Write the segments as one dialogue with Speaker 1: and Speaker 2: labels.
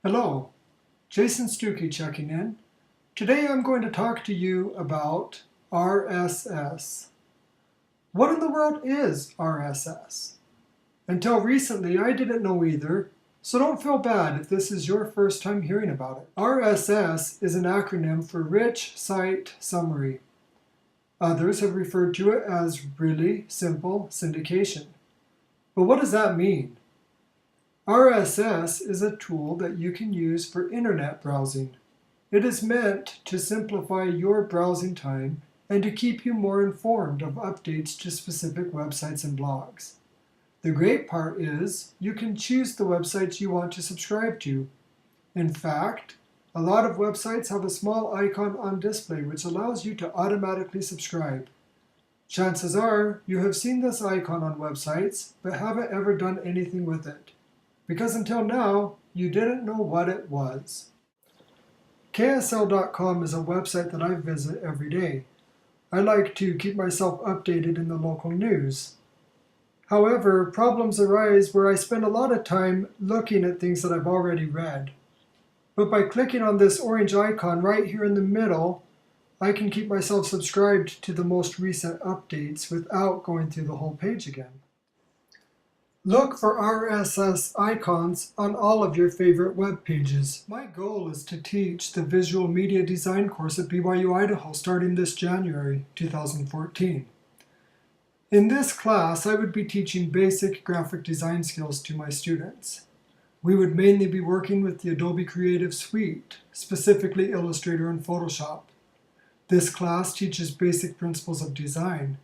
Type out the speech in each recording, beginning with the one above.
Speaker 1: Hello, Jason Stucki checking in. Today I'm going to talk to you about RSS. What in the world is RSS? Until recently I didn't know either, so don't feel bad if this is your first time hearing about it. RSS is an acronym for Rich Site Summary. Others have referred to it as Really Simple Syndication. But what does that mean? RSS is a tool that you can use for internet browsing. It is meant to simplify your browsing time and to keep you more informed of updates to specific websites and blogs. The great part is you can choose the websites you want to subscribe to. In fact, a lot of websites have a small icon on display which allows you to automatically subscribe. Chances are you have seen this icon on websites but haven't ever done anything with it, because until now, you didn't know what it was. KSL.com is a website that I visit every day. I like to keep myself updated in the local news. However, problems arise where I spend a lot of time looking at things that I've already read. But by clicking on this orange icon right here in the middle, I can keep myself subscribed to the most recent updates without going through the whole page again. Look for RSS icons on all of your favorite web pages. My goal is to teach the Visual Media Design course at BYU Idaho starting this January 2014. In this class, I would be teaching basic graphic design skills to my students. We would mainly be working with the Adobe Creative Suite, specifically Illustrator and Photoshop. This class teaches basic principles of design.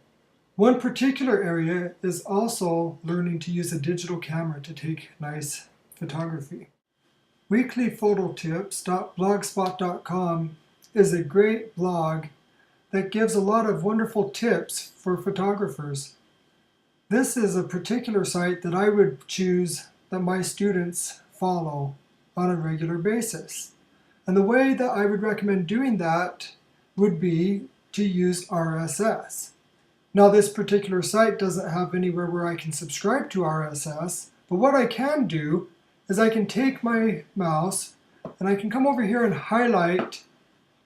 Speaker 1: One particular area is also learning to use a digital camera to take nice photography. Weeklyphototips.blogspot.com is a great blog that gives a lot of wonderful tips for photographers. This is a particular site that I would choose that my students follow on a regular basis. And the way that I would recommend doing that would be to use RSS. Now, this particular site doesn't have anywhere where I can subscribe to RSS, but what I can do is I can take my mouse and I can come over here and highlight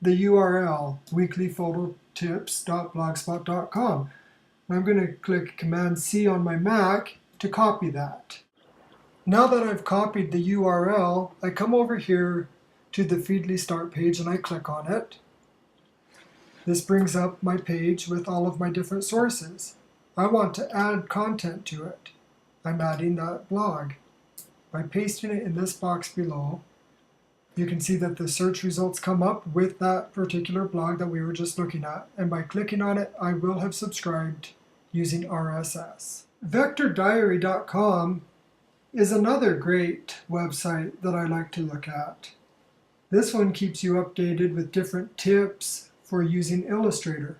Speaker 1: the URL, weeklyphototips.blogspot.com. And I'm going to click Command-C on my Mac to copy that. Now that I've copied the URL, I come over here to the Feedly Start page and I click on it. This brings up my page with all of my different sources. I want to add content to it. I'm adding that blog. By pasting it in this box below, you can see that the search results come up with that particular blog that we were just looking at. And by clicking on it, I will have subscribed using RSS. VectorDiary.com is another great website that I like to look at. This one keeps you updated with different tips for using Illustrator.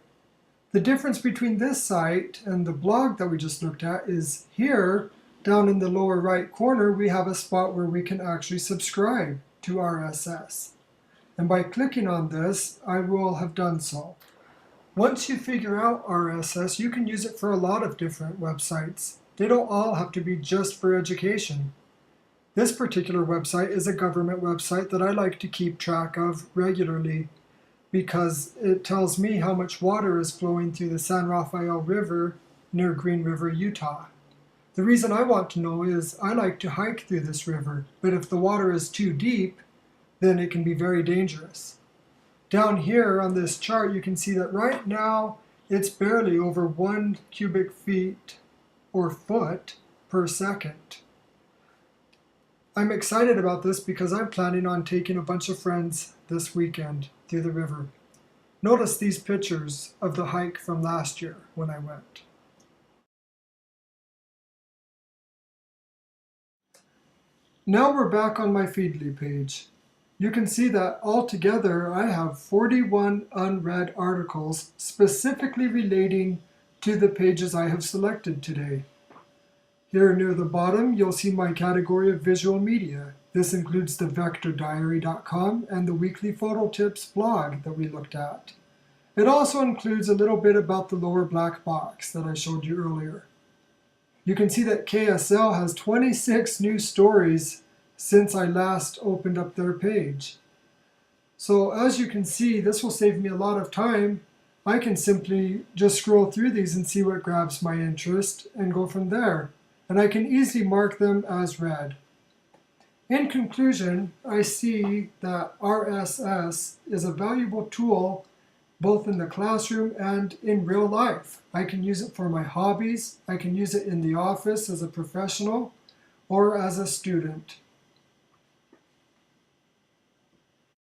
Speaker 1: The difference between this site and the blog that we just looked at is here, down in the lower right corner, we have a spot where we can actually subscribe to RSS. And by clicking on this, I will have done so. Once you figure out RSS, you can use it for a lot of different websites. They don't all have to be just for education. This particular website is a government website that I like to keep track of regularly, because it tells me how much water is flowing through the San Rafael River near Green River, Utah. The reason I want to know is I like to hike through this river, but if the water is too deep, then it can be very dangerous. Down here on this chart, you can see that right now it's barely over 1 cubic feet or foot per second. I'm excited about this because I'm planning on taking a bunch of friends this weekend through the river. Notice these pictures of the hike from last year when I went. Now we're back on my Feedly page. You can see that altogether I have 41 unread articles specifically relating to the pages I have selected today. Here near the bottom, you'll see my category of visual media. This includes the VectorDiary.com and the Weekly Photo Tips blog that we looked at. It also includes a little bit about the lower black box that I showed you earlier. You can see that KSL has 26 new stories since I last opened up their page. So as you can see, this will save me a lot of time. I can simply just scroll through these and see what grabs my interest and go from there. And I can easily mark them as read. In conclusion, I see that RSS is a valuable tool both in the classroom and in real life. I can use it for my hobbies. I can use it in the office as a professional or as a student.